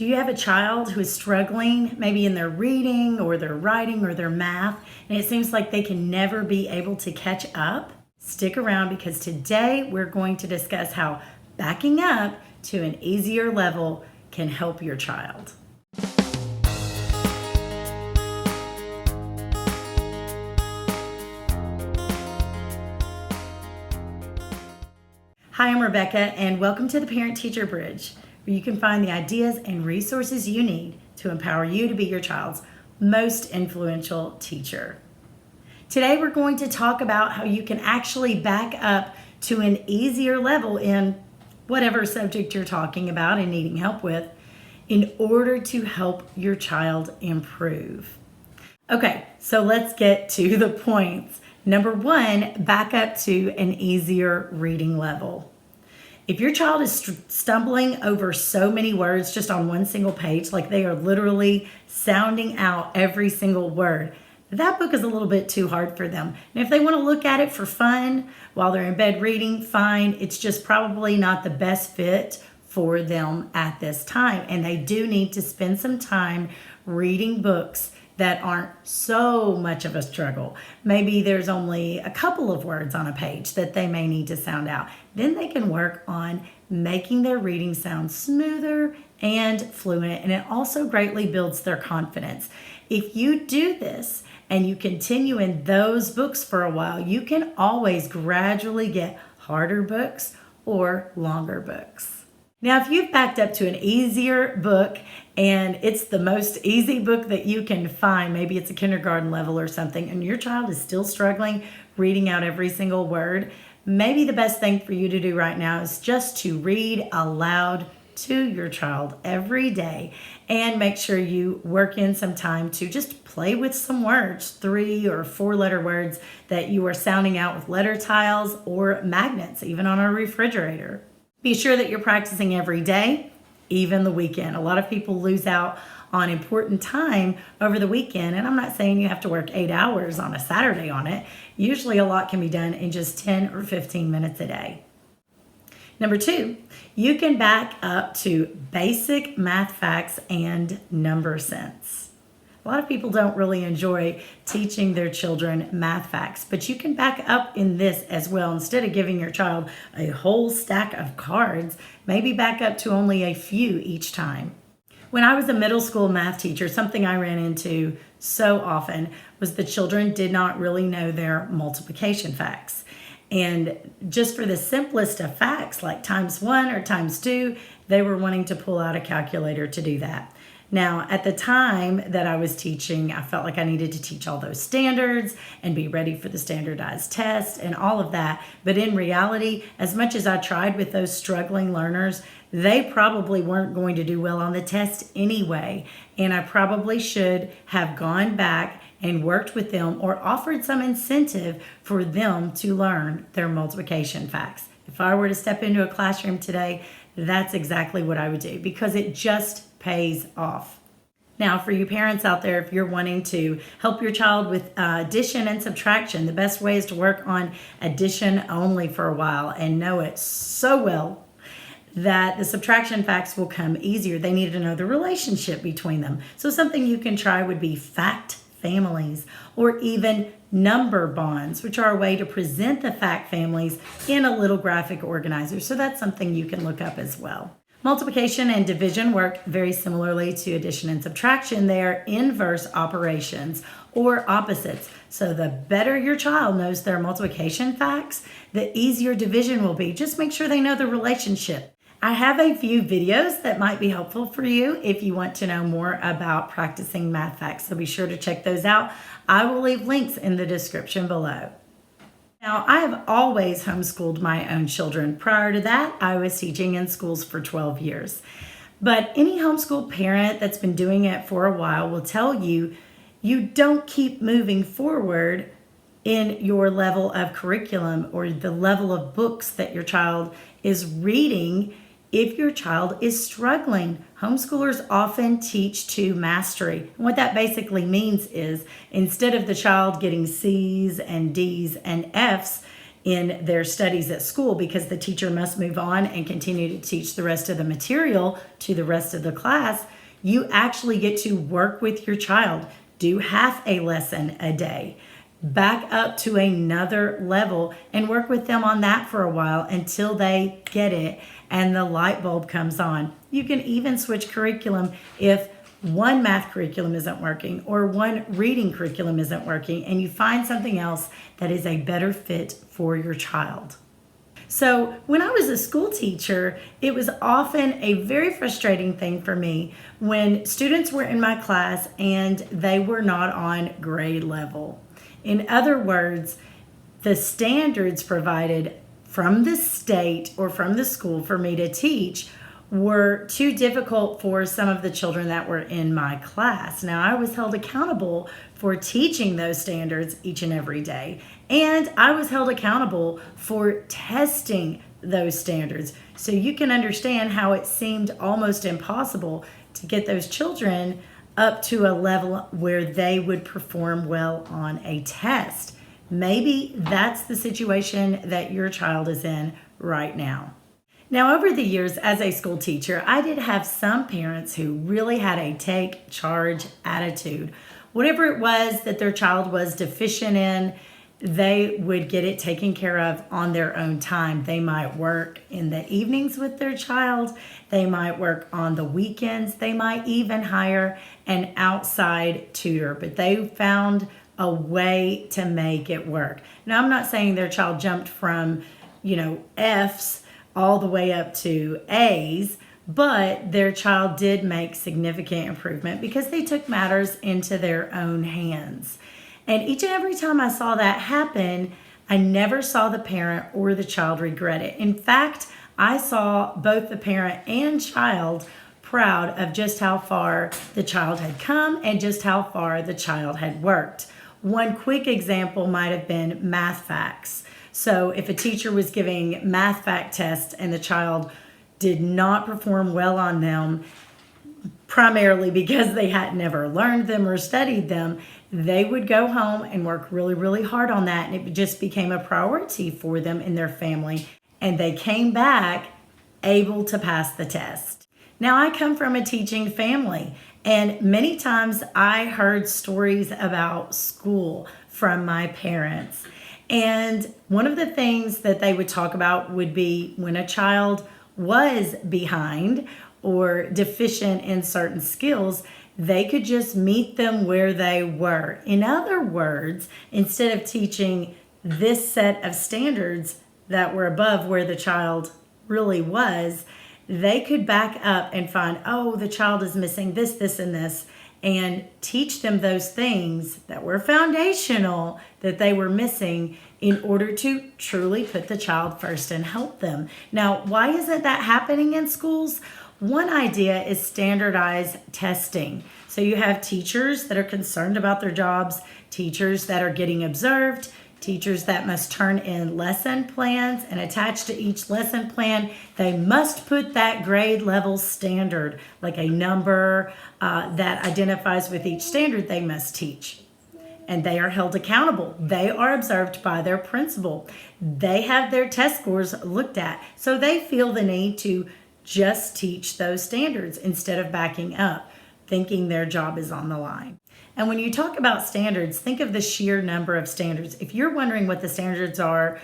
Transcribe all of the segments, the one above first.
Do you have a child who is struggling maybe in their reading or their writing or their math, and it seems like they can never be able to catch up? Stick around because today we're going to discuss how backing up to an easier level can help your child. Hi, I'm Rebecca, and welcome to the Parent Teacher Bridge, where you can find the ideas and resources you need to empower you to be your child's most influential teacher. Today, we're going to talk about how you can actually back up to an easier level in whatever subject you're talking about and needing help with in order to help your child improve. Okay, so let's get to the points. Number one, back up to an easier reading level. If your child is stumbling over so many words just on one single page, like they are literally sounding out every single word, that book is a little bit too hard for them. And if they want to look at it for fun while they're in bed reading, fine. It's just probably not the best fit for them at this time. And they do need to spend some time reading books that aren't so much of a struggle. Maybe there's only a couple of words on a page that they may need to sound out. Then they can work on making their reading sound smoother and fluent, and it also greatly builds their confidence. If you do this and you continue in those books for a while, you can always gradually get harder books or longer books. Now, if you've backed up to an easier book and it's the most easy book that you can find, maybe it's a kindergarten level or something, and your child is still struggling reading out every single word, maybe the best thing for you to do right now is just to read aloud to your child every day and make sure you work in some time to just play with some words, 3 or 4 letter words that you are sounding out with letter tiles or magnets, even on a refrigerator. Be sure that you're practicing every day, even the weekend. A lot of people lose out on important time over the weekend, and I'm not saying you have to work 8 hours on a Saturday on it. Usually a lot can be done in just 10 or 15 minutes a day. Number 2, you can back up to basic math facts and number sense. A lot of people don't really enjoy teaching their children math facts, but you can back up in this as well. Instead of giving your child a whole stack of cards, maybe back up to only a few each time. When I was a middle school math teacher, something I ran into so often was the children did not really know their multiplication facts. And just for the simplest of facts, like times 1 or times 2, they were wanting to pull out a calculator to do that. Now, at the time that I was teaching, I felt like I needed to teach all those standards and be ready for the standardized test and all of that. But in reality, as much as I tried with those struggling learners, they probably weren't going to do well on the test anyway. And I probably should have gone back and worked with them or offered some incentive for them to learn their multiplication facts. If I were to step into a classroom today, that's exactly what I would do because it just pays off. Now, for you parents out there, if you're wanting to help your child with addition and subtraction, the best way is to work on addition only for a while and know it so well that the subtraction facts will come easier. They need to know the relationship between them. So something you can try would be fact families or even number bonds, which are a way to present the fact families in a little graphic organizer. So that's something you can look up as well. Multiplication and division work very similarly to addition and subtraction. They are inverse operations or opposites. So the better your child knows their multiplication facts, the easier division will be. Just make sure they know the relationship. I have a few videos that might be helpful for you if you want to know more about practicing math facts. So be sure to check those out. I will leave links in the description below. Now, I have always homeschooled my own children. Prior to that, I was teaching in schools for 12 years. But any homeschool parent that's been doing it for a while will tell you, you don't keep moving forward in your level of curriculum or the level of books that your child is reading if your child is struggling. Homeschoolers often teach to mastery. And what that basically means is instead of the child getting C's and D's and F's, in their studies at school because the teacher must move on and continue to teach the rest of the material to the rest of the class, you actually get to work with your child. Do half a lesson a day. Back up to another level and work with them on that for a while until they get it and the light bulb comes on. You can even switch curriculum if one math curriculum isn't working or one reading curriculum isn't working, and you find something else that is a better fit for your child. So when I was a school teacher, it was often a very frustrating thing for me when students were in my class and they were not on grade level. In other words, the standards provided from the state or from the school for me to teach were too difficult for some of the children that were in my class. Now, I was held accountable for teaching those standards each and every day, and I was held accountable for testing those standards. So you can understand how it seemed almost impossible to get those children up to a level where they would perform well on a test. Maybe that's the situation that your child is in right now. Now, over the years as a school teacher, I did have some parents who really had a take charge attitude. Whatever it was that their child was deficient in, they would get it taken care of on their own time. They might work in the evenings with their child. They might work on the weekends. They might even hire an outside tutor, but they found a way to make it work. Now, I'm not saying their child jumped from, F's all the way up to A's, but their child did make significant improvement because they took matters into their own hands. And each and every time I saw that happen, I never saw the parent or the child regret it. In fact, I saw both the parent and child proud of just how far the child had come and just how far the child had worked. One quick example might have been math facts. So if a teacher was giving math fact tests and the child did not perform well on them, primarily because they had never learned them or studied them, they would go home and work really, really hard on that. And it just became a priority for them in their family. And they came back able to pass the test. Now, I come from a teaching family, and many times I heard stories about school from my parents. And one of the things that they would talk about would be when a child was behind or deficient in certain skills, they could just meet them where they were. In other words, instead of teaching this set of standards that were above where the child really was, they could back up and find, oh, the child is missing this, this, and this, and teach them those things that were foundational that they were missing in order to truly put the child first and help them. Now, why isn't that happening in schools? One idea is standardized testing. So you have teachers that are concerned about their jobs, teachers that are getting observed, teachers that must turn in lesson plans, and attached to each lesson plan, they must put that grade level standard, like a number that identifies with each standard they must teach. And they are held accountable. They are observed by their principal. They have their test scores looked at. So they feel the need to just teach those standards instead of backing up, thinking their job is on the line. And when you talk about standards, think of the sheer number of standards. If you're wondering what the standards are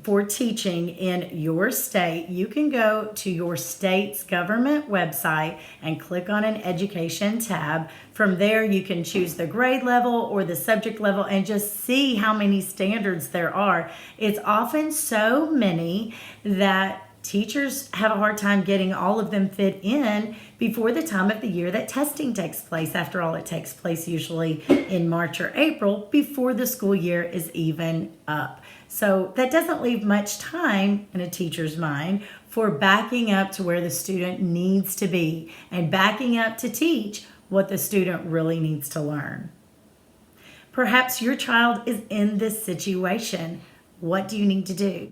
for teaching in your state, you can go to your state's government website and click on an education tab. From there, you can choose the grade level or the subject level and just see how many standards there are. It's often so many that teachers have a hard time getting all of them fit in before the time of the year that testing takes place. After all, it takes place usually in March or April before the school year is even up. So that doesn't leave much time in a teacher's mind for backing up to where the student needs to be and backing up to teach what the student really needs to learn. Perhaps your child is in this situation. What do you need to do?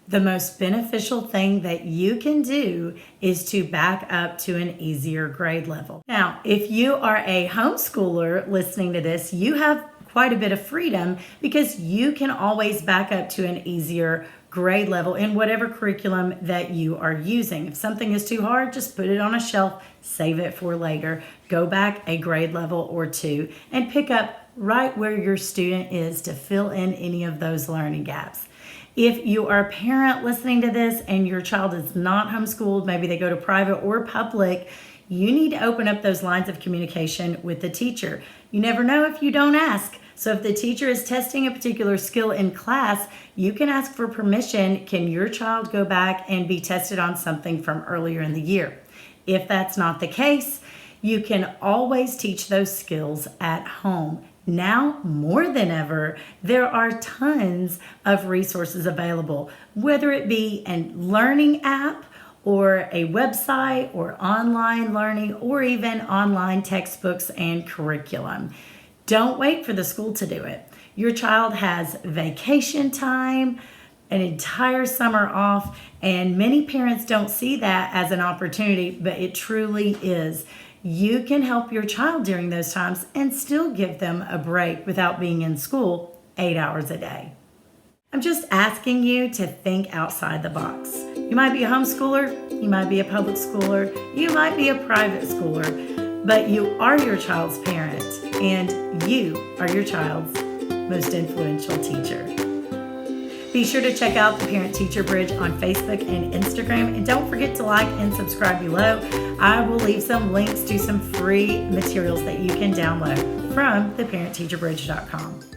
The most beneficial thing that you can do is to back up to an easier grade level. Now, if you are a homeschooler listening to this, you have quite a bit of freedom because you can always back up to an easier grade level in whatever curriculum that you are using. If something is too hard, just put it on a shelf, save it for later, go back a grade level or two, and pick up right where your student is to fill in any of those learning gaps. If you are a parent listening to this and your child is not homeschooled, maybe they go to private or public, you need to open up those lines of communication with the teacher. You never know if you don't ask. So if the teacher is testing a particular skill in class, you can ask for permission. Can your child go back and be tested on something from earlier in the year? If that's not the case, you can always teach those skills at home. Now, more than ever, there are tons of resources available, whether it be a learning app or a website or online learning or even online textbooks and curriculum. Don't wait for the school to do it. Your child has vacation time, an entire summer off, and many parents don't see that as an opportunity, but it truly is. You can help your child during those times and still give them a break without being in school 8 hours a day. I'm just asking you to think outside the box. You might be a homeschooler, you might be a public schooler, you might be a private schooler, but you are your child's parent and you are your child's most influential teacher. Be sure to check out the Parent Teacher Bridge on Facebook and Instagram, and don't forget to like and subscribe below. I will leave some links to some free materials that you can download from theparentteacherbridge.com.